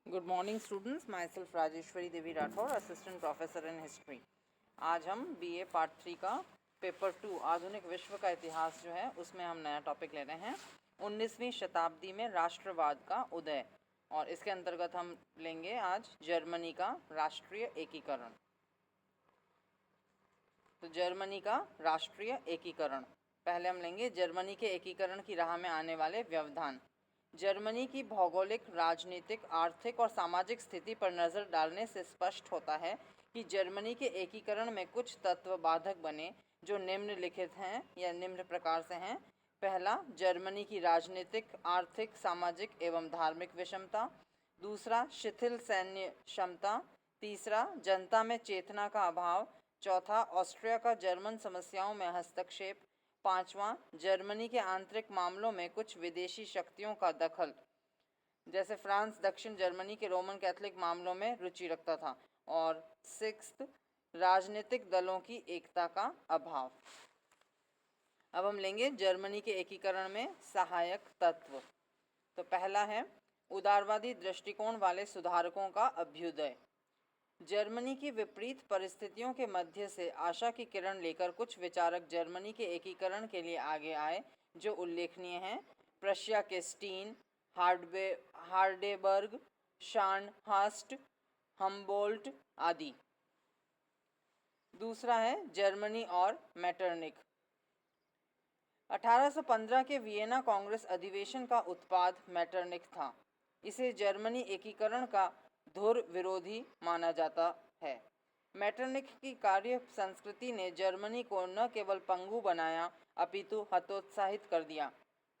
Good morning students, my self Rajeshwari Devi Rathore, assistant professor in history. आज हम BA part 3 का paper 2 आधुनिक विश्व का इतिहास जो है उसमें हम नया टॉपिक ले रहे हैं 19वीं शताब्दी में राष्ट्रवाद का उदय। और इसके अंतर्गत हम लेंगे आज जर्मनी का राष्ट्रीय एकीकरण। तो जर्मनी का राष्ट्रीय एकीकरण, पहले हम लेंगे जर्मनी के एकीकरण की राह में आने वाले व्यवधान। जर्मनी की भौगोलिक, राजनीतिक, आर्थिक और सामाजिक स्थिति पर नज़र डालने से स्पष्ट होता है कि जर्मनी के एकीकरण में कुछ तत्व बाधक बने जो निम्नलिखित हैं या निम्न प्रकार से हैं। पहला, जर्मनी की राजनीतिक, आर्थिक, सामाजिक एवं धार्मिक विषमता। दूसरा, शिथिल सैन्य क्षमता। तीसरा, जनता में चेतना का अभाव। चौथा, ऑस्ट्रिया का जर्मन समस्याओं में हस्तक्षेप। पांचवा, जर्मनी के आंतरिक मामलों में कुछ विदेशी शक्तियों का दखल, जैसे फ्रांस दक्षिण जर्मनी के रोमन कैथोलिक मामलों में रुचि रखता था। और सिक्स्थ, राजनीतिक दलों की एकता का अभाव। अब हम लेंगे जर्मनी के एकीकरण में सहायक तत्व। तो पहला है उदारवादी दृष्टिकोण वाले सुधारकों का अभ्युदय। जर्मनी की विपरीत परिस्थितियों के मध्य से आशा की किरण लेकर कुछ विचारक जर्मनी के एकीकरण के लिए आगे आए जो उल्लेखनीय हैं। प्रशिया के स्टीन, हार्डेबर्ग, शार्नहास्ट, हम्बोल्ट आदि। दूसरा है जर्मनी और मेटरनिख। 1815 के वियना कांग्रेस अधिवेशन का उत्पाद मेटरनिख था। इसे जर्मनी एकीकरण का धुर विरोधी माना जाता है। मेटरनिख की कार्य संस्कृति ने जर्मनी को न केवल पंगु बनाया अपितु हतोत्साहित कर दिया।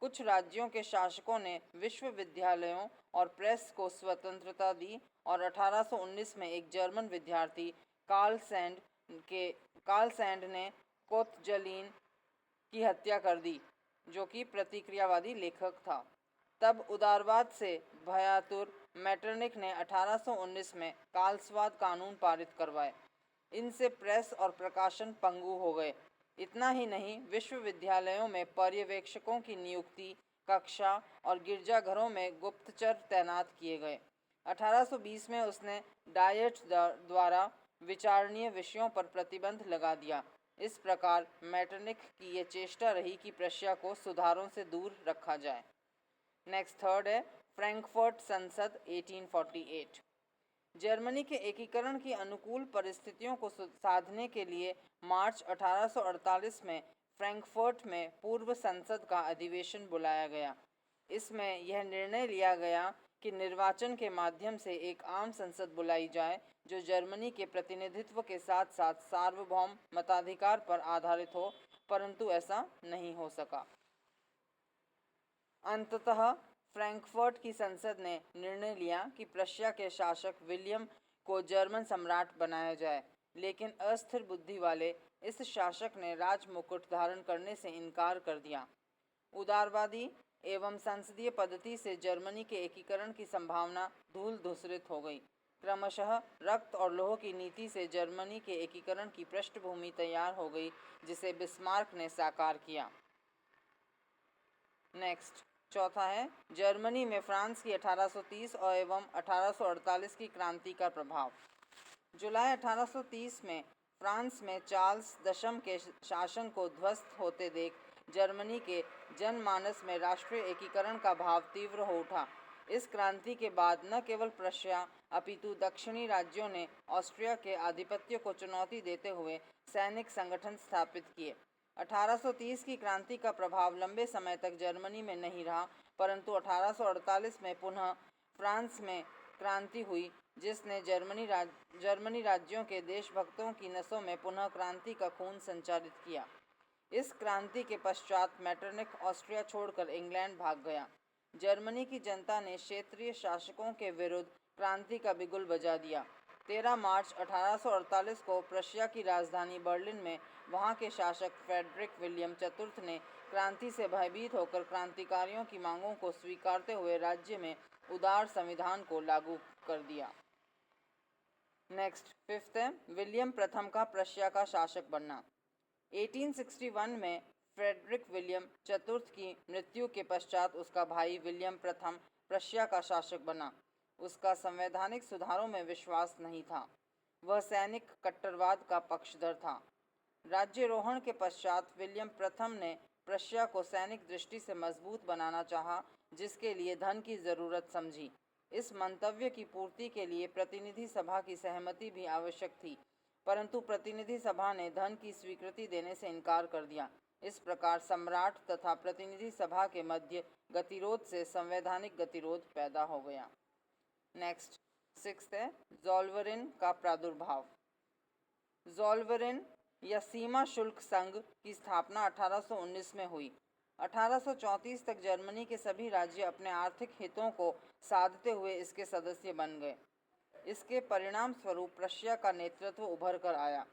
कुछ राज्यों के शासकों ने विश्वविद्यालयों और प्रेस को स्वतंत्रता दी और 1819 में एक जर्मन विद्यार्थी कार्ल सैंड ने कोत्जलीन की हत्या कर दी, जो कि प्रतिक्रियावादी लेखक था। तब उदारवाद से भयातुर मेटरनिख ने 1819 में काल्सवाद कानून पारित करवाए। इनसे प्रेस और प्रकाशन पंगु हो गए। इतना ही नहीं, विश्वविद्यालयों में पर्यवेक्षकों की नियुक्ति, कक्षा और गिरजाघरों में गुप्तचर तैनात किए गए। 1820 में उसने डायट द्वारा विचारणीय विषयों पर प्रतिबंध लगा दिया। इस प्रकार मेटरनिख की ये चेष्टा रही कि प्रशिया को सुधारों से दूर रखा जाए। नेक्स्ट थर्ड है फ्रैंकफर्ट संसद 1848। जर्मनी के एकीकरण की अनुकूल परिस्थितियों को साधने के लिए मार्च 1848 में फ्रैंकफर्ट में पूर्व संसद का अधिवेशन बुलाया गया। इसमें यह निर्णय लिया गया कि निर्वाचन के माध्यम से एक आम संसद बुलाई जाए जो जर्मनी के प्रतिनिधित्व के साथ साथ सार्वभौम मताधिकार पर आधारित हो, परंतु ऐसा नहीं हो सका। अंततः फ्रैंकफर्ट की संसद ने निर्णय लिया कि प्रशिया के शासक विलियम को जर्मन सम्राट बनाया जाए, लेकिन अस्थिर बुद्धि वाले इस शासक ने राजमुकुट धारण करने से इनकार कर दिया। उदारवादी एवं संसदीय पद्धति से जर्मनी के एकीकरण की संभावना धूल धूसरित हो गई। क्रमशः रक्त और लोह की नीति से जर्मनी के एकीकरण की पृष्ठभूमि तैयार हो गई, जिसे बिस्मार्क ने साकार किया। नेक्स्ट चौथा है जर्मनी में फ्रांस की 1830 और एवं 1848 की क्रांति का प्रभाव। जुलाई 1830 में फ्रांस में चार्ल्स दशम के शासन को ध्वस्त होते देख जर्मनी के जनमानस में राष्ट्रीय एकीकरण का भाव तीव्र हो उठा। इस क्रांति के बाद न केवल प्रशिया अपितु दक्षिणी राज्यों ने ऑस्ट्रिया के आधिपत्य को चुनौती देते हुए सैनिक संगठन स्थापित किए। 1830 की क्रांति का प्रभाव लंबे समय तक जर्मनी में नहीं रहा, परंतु 1848 में पुनः फ्रांस में क्रांति हुई, जिसने जर्मनी राज्यों के देशभक्तों की नसों में पुनः क्रांति का खून संचारित किया। इस क्रांति के पश्चात मेटरनिख ऑस्ट्रिया छोड़कर इंग्लैंड भाग गया। जर्मनी की जनता ने क्षेत्रीय शासकों के विरुद्ध क्रांति का बिगुल बजा दिया। 13 मार्च 1848 को प्रशिया की राजधानी बर्लिन में वहां के शासक फ्रेडरिक विलियम चतुर्थ ने क्रांति से भयभीत होकर क्रांतिकारियों की मांगों को स्वीकारते हुए राज्य में उदार संविधान को लागू कर दिया। नेक्स्ट फिफ्थ है विलियम प्रथम का प्रशिया का शासक बनना। 1861 में फ्रेडरिक विलियम चतुर्थ की मृत्यु के पश्चात उसका भाई विलियम प्रथम प्रशिया का शासक बना। उसका संवैधानिक सुधारों में विश्वास नहीं था। वह सैनिक कट्टरवाद का पक्षधर था। राज्यारोहण के पश्चात विलियम प्रथम ने प्रशिया को सैनिक दृष्टि से मजबूत बनाना चाहा, जिसके लिए धन की ज़रूरत समझी। इस मंतव्य की पूर्ति के लिए प्रतिनिधि सभा की सहमति भी आवश्यक थी, परंतु प्रतिनिधि सभा ने धन की स्वीकृति देने से इनकार कर दिया। इस प्रकार सम्राट तथा प्रतिनिधि सभा के मध्य गतिरोध से संवैधानिक गतिरोध पैदा हो गया। नेक्स्ट 6 है ज़ोल्वेरिन का प्रादुर्भाव। ज़ोल्वेरिन या सीमा शुल्क संघ की स्थापना 1819 में हुई। 1834 तक जर्मनी के सभी राज्य अपने आर्थिक हितों को साधते हुए इसके सदस्य बन गए। इसके परिणाम स्वरूप प्रशिया का नेतृत्व उभर कर आया।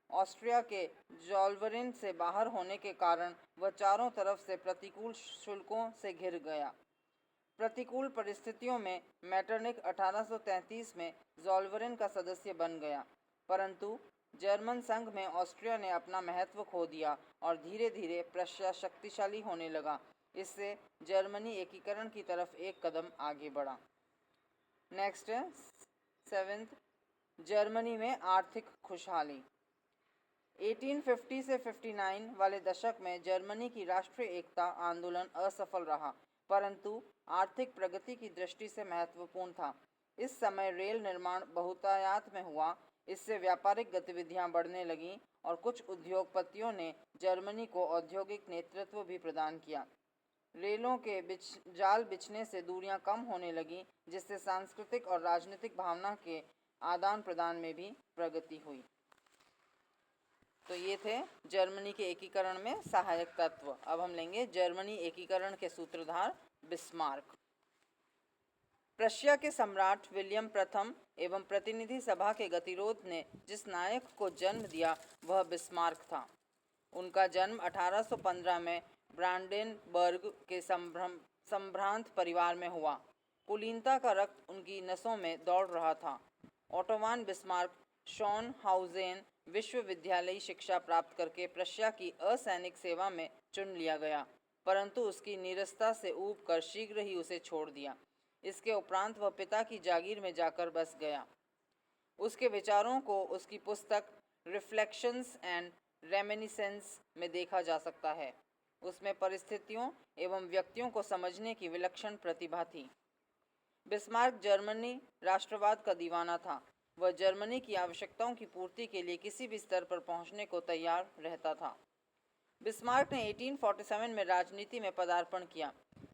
ऑस्ट्रिया के ज़ोल्वेरिन से बाहर होने के कारण वह चारों तरफ से प्रतिकूल शुल्कों से घिर गया। प्रतिकूल परिस्थितियों में मेटरनिख 1833 में ज़ोल्वेरिन का सदस्य बन गया, परंतु जर्मन संघ में ऑस्ट्रिया ने अपना महत्व खो दिया और धीरे धीरे प्रशिया शक्तिशाली होने लगा। इससे जर्मनी एकीकरण की तरफ एक कदम आगे बढ़ा। नेक्स्ट है 7th जर्मनी में आर्थिक खुशहाली। 1850 से 59 वाले दशक में जर्मनी की राष्ट्रीय एकता आंदोलन असफल रहा, परंतु आर्थिक प्रगति की दृष्टि से महत्वपूर्ण था। इस समय रेल निर्माण बहुतायत में हुआ। इससे व्यापारिक गतिविधियां बढ़ने लगीं और कुछ उद्योगपतियों ने जर्मनी को औद्योगिक नेतृत्व भी प्रदान किया। रेलों के जाल बिछने से दूरियां कम होने लगीं, जिससे सांस्कृतिक और राजनीतिक भावना के आदान प्रदान में भी प्रगति हुई। तो ये थे जर्मनी के एकीकरण में सहायक तत्व। अब हम लेंगे जर्मनी एकीकरण के सूत्रधार बिस्मार्क। प्रशिया के सम्राट विलियम प्रथम एवं प्रतिनिधि सभा के गतिरोध ने जिस नायक को जन्म दिया वह बिस्मार्क था। उनका जन्म 1815 में ब्रांडेनबर्ग के संभ्रांत परिवार में हुआ। कुलीनता का रक्त उनकी नसों में दौड़ रहा था। ओटोवान बिस्मार्क शॉनहाउजेन विश्वविद्यालयी शिक्षा प्राप्त करके प्रशिया की असैनिक सेवा में चुन लिया गया, परंतु उसकी नीरसता से ऊब कर शीघ्र ही उसे छोड़ दिया। इसके उपरांत वह पिता की जागीर में जाकर बस गया। उसके विचारों को उसकी पुस्तक रिफ्लेक्शंस एंड रेमिनिसेंस में देखा जा सकता है। उसमें परिस्थितियों एवं व्यक्तियों को समझने की विलक्षण प्रतिभा थी। बिस्मार्क जर्मनी राष्ट्रवाद का दीवाना था। वह जर्मनी की आवश्यकताओं की पूर्ति के लिए किसी भी स्तर पर पहुंचने को तैयार रहता था। बिस्मार्क ने 1847 में राजनीति में पदार्पण किया।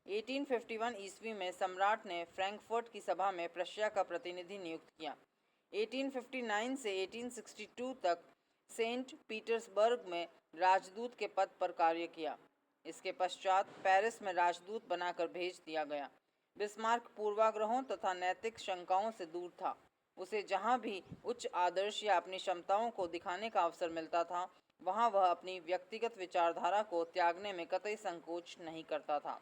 1851 ईस्वी में सम्राट ने फ्रैंकफर्ट की सभा में प्रशिया का प्रतिनिधि नियुक्त किया। 1859 से 1862 तक सेंट पीटर्सबर्ग में राजदूत के पद पर कार्य किया। इसके पश्चात पेरिस में राजदूत बनाकर भेज दिया गया। बिस्मार्क पूर्वाग्रहों तथा नैतिक शंकाओं से दूर था। उसे जहां भी उच्च आदर्श या अपनी क्षमताओं को दिखाने का अवसर मिलता था, वहां वह अपनी व्यक्तिगत विचारधारा को त्यागने में कतई संकोच नहीं करता था।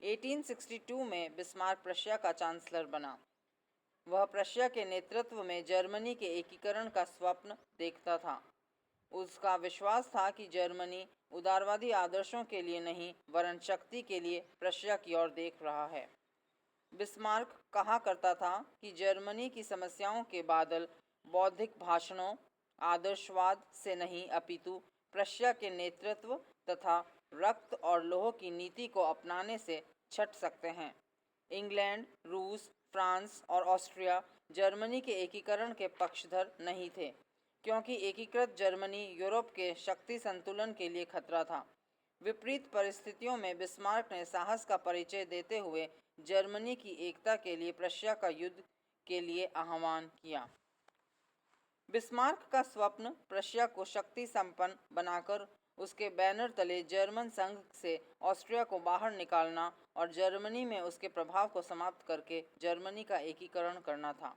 1862 में बिस्मार्क प्रशिया का चांसलर बना। वह प्रशिया के नेतृत्व में जर्मनी के एकीकरण का स्वप्न देखता था। उसका विश्वास था कि जर्मनी उदारवादी आदर्शों के लिए नहीं, वरन शक्ति के लिए प्रशिया की ओर देख रहा है। बिस्मार्क कहा करता था कि जर्मनी की समस्याओं के बादल बौद्धिक भाषणों, आदर्शवाद से नहीं, अपितु प्रशिया के नेतृत्व तथा रक्त और लोह की नीति को अपनाने से छट सकते हैं। इंग्लैंड, रूस, फ्रांस और ऑस्ट्रिया जर्मनी के एकीकरण के पक्षधर नहीं थे, क्योंकि एकीकृत जर्मनी यूरोप के शक्ति संतुलन के लिए खतरा था। विपरीत परिस्थितियों में बिस्मार्क ने साहस का परिचय देते हुए जर्मनी की एकता के लिए प्रशिया का युद्ध के लिए आह्वान किया। बिस्मार्क का स्वप्न प्रशिया को शक्ति संपन्न बनाकर उसके बैनर तले जर्मन संघ से ऑस्ट्रिया को बाहर निकालना और जर्मनी में उसके प्रभाव को समाप्त करके जर्मनी का एकीकरण करना था।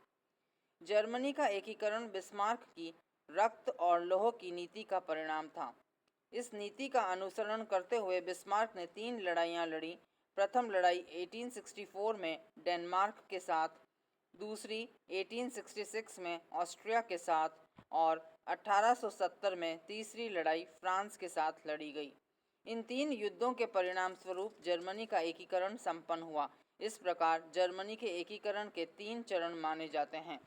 जर्मनी का एकीकरण बिस्मार्क की रक्त और लोह की नीति का परिणाम था। इस नीति का अनुसरण करते हुए बिस्मार्क ने 3 लड़ाइयाँ लड़ी। प्रथम लड़ाई 1864 में डेनमार्क के साथ, दूसरी 1866 में ऑस्ट्रिया के साथ और 1870 में तीसरी लड़ाई फ्रांस के साथ लड़ी गई। इन 3 युद्धों के परिणाम स्वरूप जर्मनी का एकीकरण संपन्न हुआ। इस प्रकार जर्मनी के एकीकरण के 3 चरण माने जाते हैं।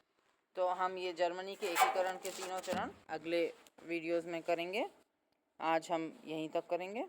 तो हम ये जर्मनी के एकीकरण के तीनों चरण अगले वीडियोज़ में करेंगे। आज हम यहीं तक करेंगे।